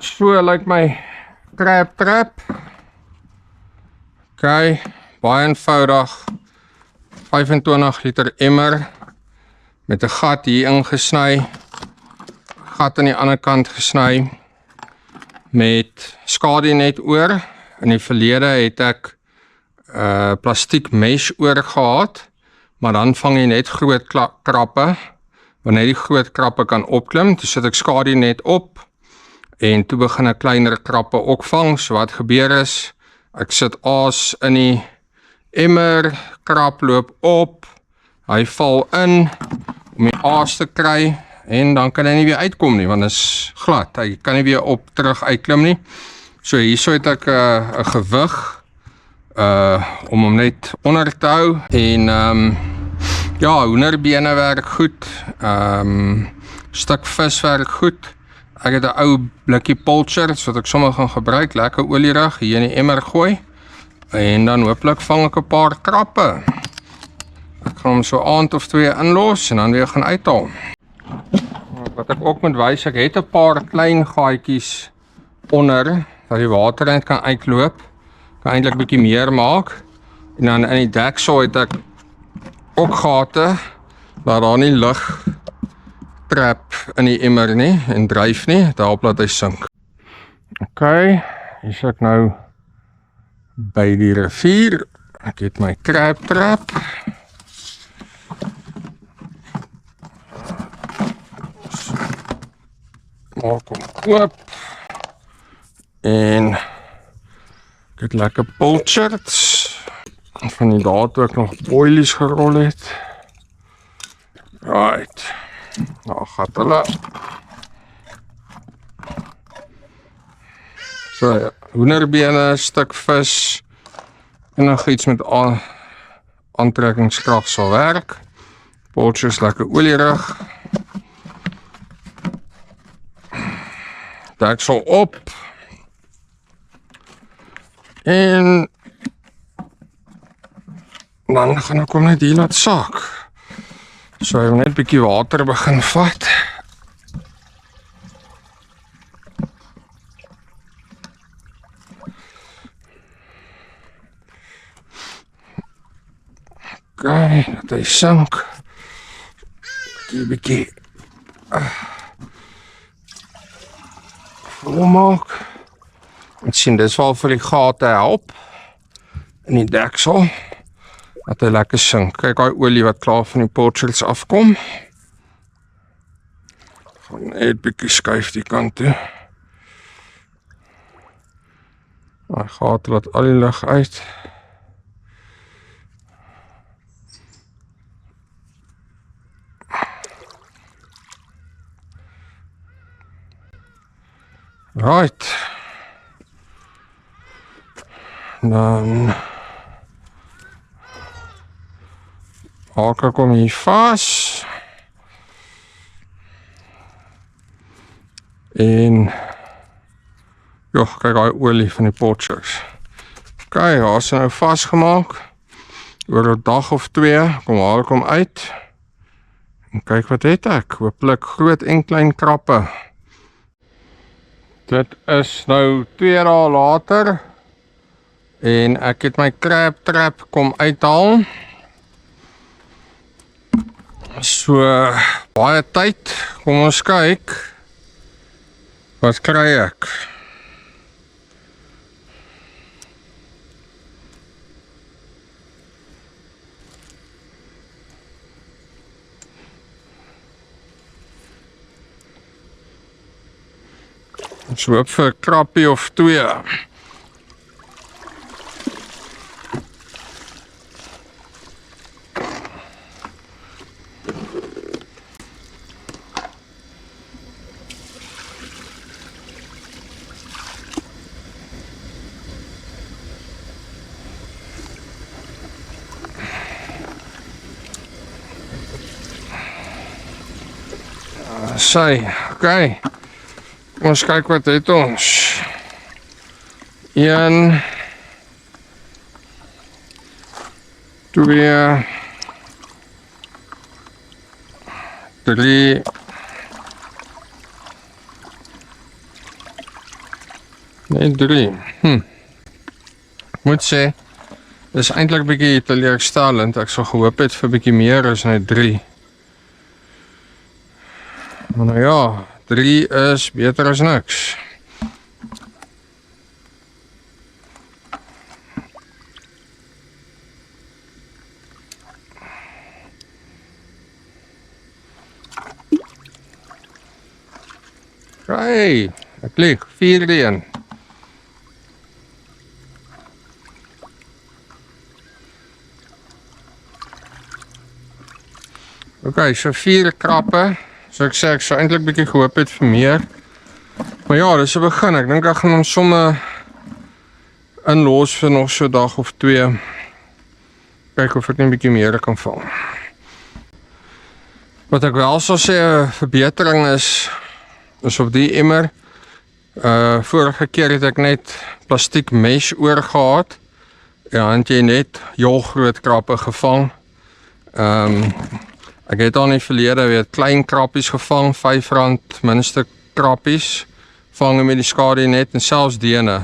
So lyk my crab trap. Okay, baie eenvoudig. 25 liter emmer met 'n gat hier ingesny. Gat aan die ander kant gesny met skadu-net oor. In die verlede het ek plastiek mesh oor gehad, maar dan vang jy net groot krappe. Wanneer die groot krappe kan opklim, toe sit ek skadu-net op en toe begin ek kleiner krappe ook vang. So wat gebeur is, ek sit aas in die emmer, krap loop op, hy val in om die aas te kry en dan kan hy nie weer uitkom nie, want dit is glad, hy kan nie weer op terug uitklim nie. So hierso het ek 'n gewig om hom net onder te hou en ja, hoenderbene werk goed, stuk vis werk goed. Ek het 'n ou blikkie Pulchers wat ek sommer gaan gebruik, lekker olierig, hier in die emmer gooi en dan hopelik vang ek 'n paar krappe. Ek gaan hom so aand of 2 inlos en dan weer gaan uithaal. Wat ek ook moet wys, ek het 'n paar klein gaatjies onder dat die water net kan uitloop. Kan eintlik bietjie meer maak. En dan in die deksel het ek ook gate dat daar nie lug trap in die emmer nie en dryf nie, daarop laat hy sink. Ok, hier is ek nou by die rivier. Ek het my crab trap. Maak hom oop en ek het lekker Pulchers van die daad toe ek nog boilies gerol het. Right, nou gaat hulle. So ja, hoenderbene, stuk vis en nog iets met aantrekkingskrag sal werk. Pulchers lekker olierig. Deksel op en dan gaan ek hom net hier laat sak. So hy net 'n bietjie water begin vat. Ok, dat hy sink. Bietjie volmaak. Ek sien dis wel vir die gate help in die deksel dat hy lekker sink. Kyk daai olie wat klaar van die Pulchers afkom. Gaan net bietjie skuif die kant toe. Daai gate laat al die lug uit. Right. Dan haak ek hom hier vas. En ja, kyk daai olie van die Pulchers. Ok, daar is nou vasgemaak. Oor 'n dag of 2 kom haal ek hom uit. En kyk wat het ek. Hopelik groot en klein krappe. Dit is nou 2 dae later en ek het my crab trap kom uithaal. So baie tyd, kom ons kyk. Wat kry ek? Ons hoop vir 'n krappie of 2. Sy, okay. Kom ons kyk wat het ons. 1 2 3 Net 3. Ek moet sê, dis eintlik bietjie teleurstellend. Ek sou gehoop het vir bietjie meer as net 3. Maar nou ja, 3 is beter as niks. Hey, ek klik 4-1. Okay, so 4 krappe. So ek sê ek sou eintlik bietjie gehoop het vir meer. Maar ja, dis 'n begin. Ek dink ek gaan hom somme inlos vir nog so 'n dag of 2. Kyk of ek net 'n bietjie meer kan vang. Wat ek wel sal sê 'n verbetering is op die emmer. Vorige keer het ek net plastiek mesh oor gehad. Ja, en jy net heel groot krappe gevang. Ek het al in die verlede weer klein krappies gevang, R5 minste krappies, vang met die skadu net en selfs dene.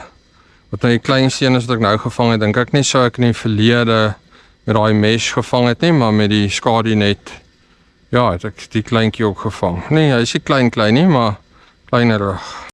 Wat nou die kleinste een is wat ek nou gevang het, dink ek nie sou ek in die verlede met daai mesh gevang het nie, maar met die skadu net, ja, het ek die kleintjie ook gevang. Nee, hy is nie klein nie, maar kleinerig.